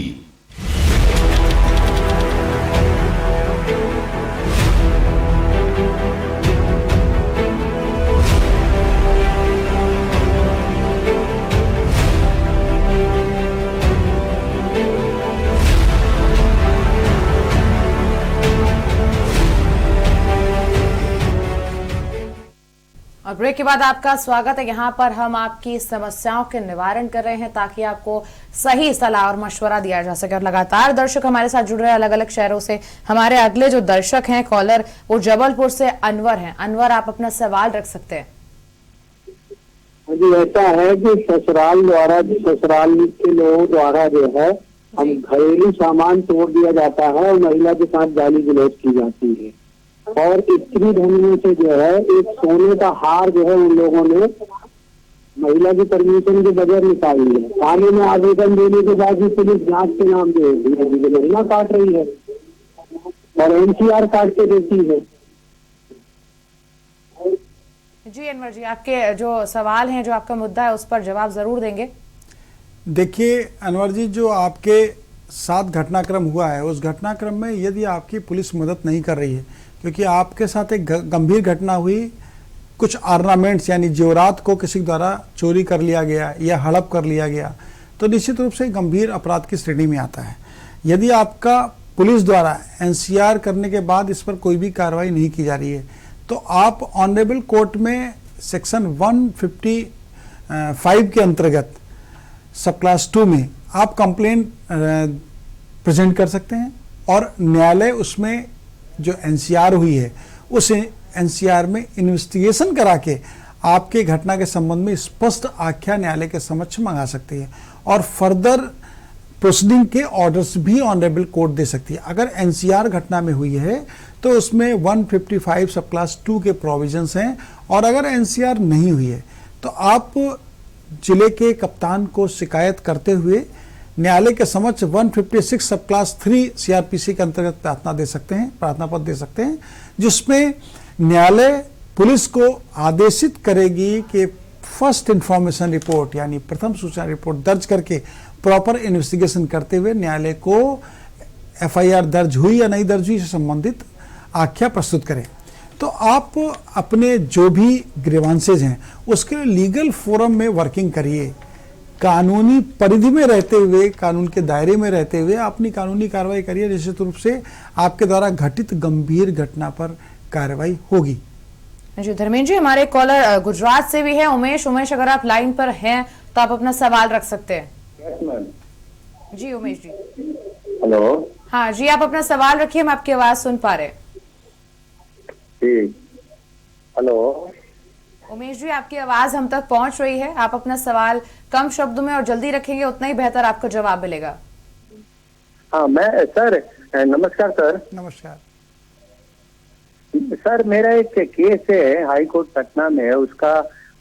और ब्रेक के बाद आपका स्वागत है। यहाँ पर हम आपकी समस्याओं के निवारण कर रहे हैं ताकि आपको सही सलाह और मशवरा दिया जा सके। और लगातार दर्शक हमारे साथ जुड़ रहे हैं अलग अलग शहरों से। हमारे अगले जो दर्शक हैं कॉलर, वो जबलपुर से अनवर हैं। अनवर, आप अपना सवाल रख सकते हैं। जी, ऐसा है कि ससुराल के लोगों द्वारा जो है हम घरेलू सामान तोड़ दिया जाता है और महिला के साथ गाली गलौज की जाती है, और स्त्री धन में से जो है एक सोने का हार जो है उन लोगों ने महिला की परमिशन के बगैर निकाली है। थाने में आवेदन देने के बाद भी पुलिस जांच के नाम पे महिला काट रही है और एनसीआर काट के देती है। जी अनवर जी, आपके जो सवाल हैं, जो आपका मुद्दा है, उस पर जवाब जरूर देंगे। देखिए अनवर जी, जो आपके साथ घटनाक्रम हुआ है, उस घटनाक्रम में यदि आपकी पुलिस मदद नहीं कर रही है, क्योंकि आपके साथ एक गंभीर घटना हुई, कुछ ऑर्नामेंट्स यानी जेवरात को किसी द्वारा चोरी कर लिया गया या हड़प कर लिया गया, तो निश्चित रूप से गंभीर अपराध की श्रेणी में आता है। यदि आपका पुलिस द्वारा एनसीआर करने के बाद इस पर कोई भी कार्रवाई नहीं की जा रही है, तो आप ऑनरेबल कोर्ट में सेक्शन 155 के अंतर्गत सब क्लास 2 में आप कंप्लेंट प्रेजेंट कर सकते हैं और न्यायालय उसमें जो एनसीआर हुई है उस एनसीआर में इन्वेस्टिगेशन करा के आपके घटना के संबंध में स्पष्ट आख्या न्यायालय के समक्ष मंगा सकती है और फर्दर प्रोसीडिंग के ऑर्डर्स भी ऑनरेबल कोर्ट दे सकती है। अगर एनसीआर घटना में हुई है तो उसमें 155 सब क्लास 2 के प्रोविजंस हैं, और अगर एनसीआर नहीं हुई है तो आप जिले के कप्तान को शिकायत करते हुए न्यायालय के समक्ष 156 सब क्लास 3 सीआरपीसी के अंतर्गत प्रार्थना पत्र दे सकते हैं, जिसमें न्यायालय पुलिस को आदेशित करेगी कि फर्स्ट इंफॉर्मेशन रिपोर्ट यानी प्रथम सूचना रिपोर्ट दर्ज करके प्रॉपर इन्वेस्टिगेशन करते हुए न्यायालय को एफआईआर दर्ज हुई या नहीं दर्ज हुई से संबंधित आख्या प्रस्तुत करें। तो आप अपने जो भी ग्रीवांसेज हैं उसके लिए लीगल फोरम में वर्किंग करिए, कानूनी परिधि में रहते हुए, कानून के दायरे में रहते हुए अपनी कानूनी कार्रवाई करिए। निश्चित रूप से आपके द्वारा घटित गंभीर घटना पर कार्रवाई होगी। जी धर्मेंद्र जी, हमारे कॉलर गुजरात से भी है उमेश। उमेश, अगर आप लाइन पर हैं तो आप अपना सवाल रख सकते हैं। जी उमेश जी। हेलो। हाँ जी, आप अपना सवाल रखिए, हम आपकी आवाज सुन पा रहे हैं। हेलो उमेश जी, आपकी आवाज हम तक पहुंच रही है। आप अपना सवाल कम शब्दों में और जल्दी रखेंगे उतना ही बेहतर आपको जवाब मिलेगा। हाँ मैं सर, नमस्कार सर। नमस्कार सर, मेरा एक केस है हाई कोर्ट पटना में, उसका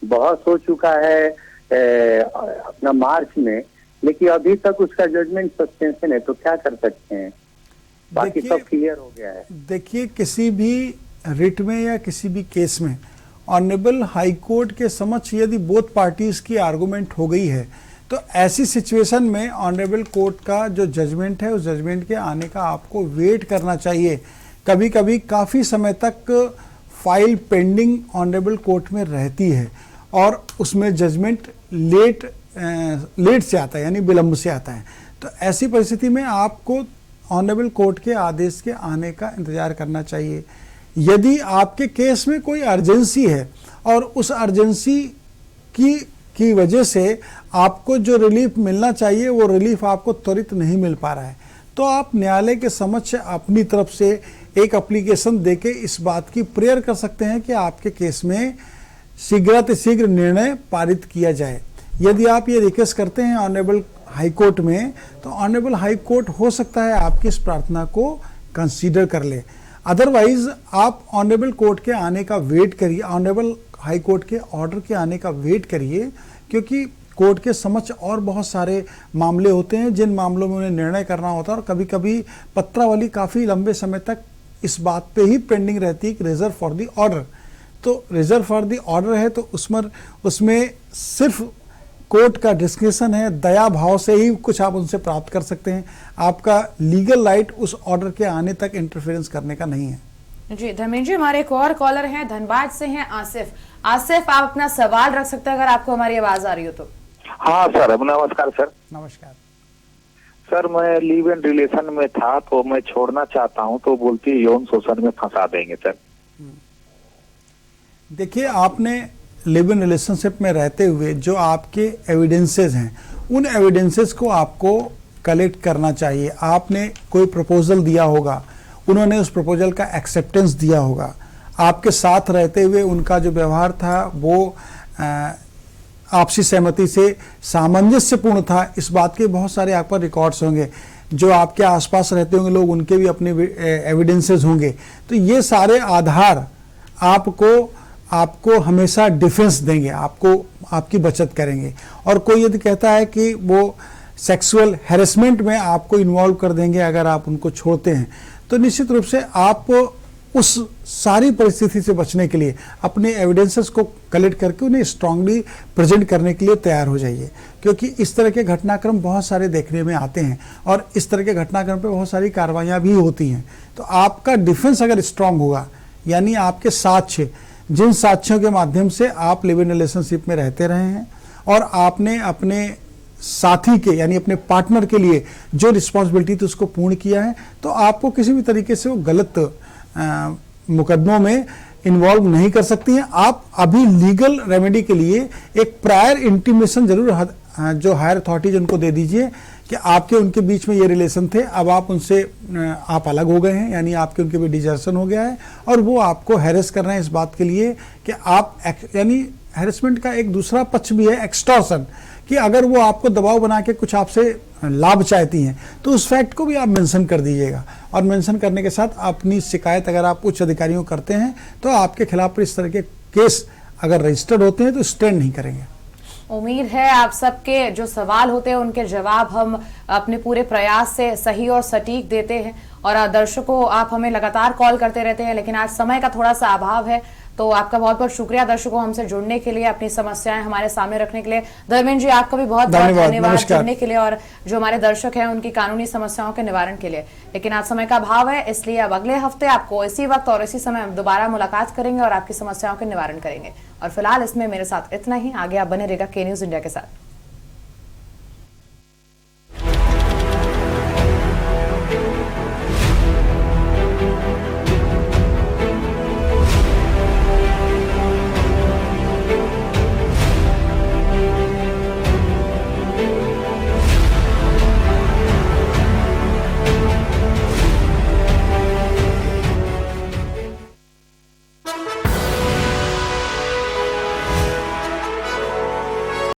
बहस हो चुका है अपना मार्च में, लेकिन अभी तक उसका जजमेंट सस्पेंशन है, तो क्या कर सकते हैं? बाकी सब क्लियर हो गया है। देखिए, किसी भी रिट में या किसी भी केस में ऑनरेबल हाई कोर्ट के समक्ष यदि बोथ पार्टीज की आर्गुमेंट हो गई है तो ऐसी सिचुएशन में ऑनरेबल कोर्ट का जो जजमेंट है उस जजमेंट के आने का आपको वेट करना चाहिए। कभी कभी काफ़ी समय तक फाइल पेंडिंग ऑनरेबल कोर्ट में रहती है और उसमें जजमेंट लेट से आता है, यानी विलंब से आता है। तो ऐसी परिस्थिति में आपको ऑनरेबल कोर्ट के आदेश के आने का इंतजार करना चाहिए। यदि आपके केस में कोई अर्जेंसी है और उस अर्जेंसी की वजह से आपको जो रिलीफ मिलना चाहिए वो रिलीफ आपको त्वरित नहीं मिल पा रहा है, तो आप न्यायालय के समक्ष अपनी तरफ से एक एप्लीकेशन देके इस बात की प्रेयर कर सकते हैं कि आपके केस में शीघ्र निर्णय पारित किया जाए। यदि आप ये रिक्वेस्ट करते हैं ऑनरेबल हाई कोर्ट में, तो ऑनरेबल हाई कोर्ट हो सकता है आपकी इस प्रार्थना को कंसीडर कर ले। अदरवाइज आप ऑनरेबल कोर्ट के आने का वेट करिए, ऑनरेबल हाई कोर्ट के ऑर्डर के आने का वेट करिए, क्योंकि कोर्ट के समक्ष और बहुत सारे मामले होते हैं जिन मामलों में उन्हें निर्णय करना होता है और कभी कभी पत्रावली काफ़ी लंबे समय तक इस बात पे ही पेंडिंग रहती है कि रिजर्व फॉर द ऑर्डर। तो रिजर्व फॉर द ऑर्डर है तो उसमें सिर्फ कोर्ट का डिस्क्रिप्शन है, दया भाव से ही कुछ आप उनसे प्राप्त कर सकते हैं। आपका लीगल राइट उस ऑर्डर के आने तक इंटरफेरेंस करने का नहीं है। जी धर्मेंद्र जी, हमारे एक और कॉलर हैं, धनबाद से हैं आसिफ। आसिफ, आप अपना सवाल रख सकते हैं अगर आपको हमारी आवाज आ रही हो तो। हाँ सर, नमस्कार सर। नमस्कार सर, मैं लिव इन रिलेशन में था तो मैं छोड़ना चाहता हूँ, तो बोलती है यौन शोषण में फंसा देंगे सर। देखिए, आपने लिव इन रिलेशनशिप में रहते हुए जो आपके एविडेंसेस हैं उन एविडेंसेस को आपको कलेक्ट करना चाहिए। आपने कोई प्रपोजल दिया होगा, उन्होंने उस प्रपोजल का एक्सेप्टेंस दिया होगा, आपके साथ रहते हुए उनका जो व्यवहार था वो आपसी सहमति से सामंजस्यपूर्ण था, इस बात के बहुत सारे आप पर रिकॉर्ड्स होंगे। जो आपके आसपास रहते होंगे लोग, उनके भी अपने एविडेंसेस होंगे। तो ये सारे आधार आपको हमेशा डिफेंस देंगे, आपको आपकी बचत करेंगे। और कोई यदि कहता है कि वो सेक्सुअल हैरेसमेंट में आपको इन्वॉल्व कर देंगे अगर आप उनको छोड़ते हैं, तो निश्चित रूप से आप उस सारी परिस्थिति से बचने के लिए अपने एविडेंसेस को कलेक्ट करके उन्हें स्ट्रांगली प्रेजेंट करने के लिए तैयार हो जाइए, क्योंकि इस तरह के घटनाक्रम बहुत सारे देखने में आते हैं और इस तरह के घटनाक्रम पे बहुत सारी कार्रवाइयाँ भी होती हैं। तो आपका डिफेंस अगर स्ट्रांग होगा, यानी आपके साक्ष्य, जिन साक्ष्यों के माध्यम से आप लिव इन रिलेशनशिप में रहते रहे हैं और आपने अपने साथी के यानी अपने पार्टनर के लिए जो रिस्पॉन्सिबिलिटी थी उसको पूर्ण किया है, तो आपको किसी भी तरीके से वो गलत मुकदमों में इन्वॉल्व नहीं कर सकती हैं। आप अभी लीगल रेमेडी के लिए एक प्रायर इंटीमेशन जरूर जो हायर अथॉरिटीज उनको दे दीजिए कि आपके उनके बीच में ये रिलेशन थे, अब आप उनसे आप अलग हो गए हैं, यानी आपके उनके भी डिजर्शन हो गया है और वो आपको हैरेस कर रहे हैं इस बात के लिए कि आप, यानी हैरेसमेंट का एक दूसरा पक्ष भी है एक्सटॉर्शन, कि अगर वो आपको दबाव बना के कुछ आपसे लाभ चाहती हैं तो उस फैक्ट को भी आप मेंशन कर दीजिएगा। और मेंशन करने के साथ अपनी शिकायत अगर आप उच्च अधिकारियों करते हैं तो आपके खिलाफ इस तरह के केस अगर रजिस्टर्ड होते हैं तो स्टैंड नहीं करेंगे। उम्मीद है आप सबके जो सवाल होते हैं उनके जवाब हम अपने पूरे प्रयास से सही और सटीक देते हैं। और दर्शकों, आप हमें लगातार कॉल करते रहते हैं, लेकिन आज समय का थोड़ा सा अभाव है, तो आपका बहुत बहुत शुक्रिया दर्शकों हमसे जुड़ने के लिए, अपनी समस्याएं हमारे सामने रखने के लिए। धर्मेंद्र जी, आपका भी बहुत बहुत धन्यवाद जुड़ने के लिए और जो हमारे दर्शक हैं उनकी कानूनी समस्याओं के निवारण के लिए। लेकिन आज समय का अभाव है, इसलिए अब अगले हफ्ते आपको इसी वक्त और इसी समय दोबारा मुलाकात करेंगे और आपकी समस्याओं के निवारण करेंगे। और फिलहाल इसमें मेरे साथ इतना ही। आगे आप बने रहेगा के न्यूज इंडिया के साथ।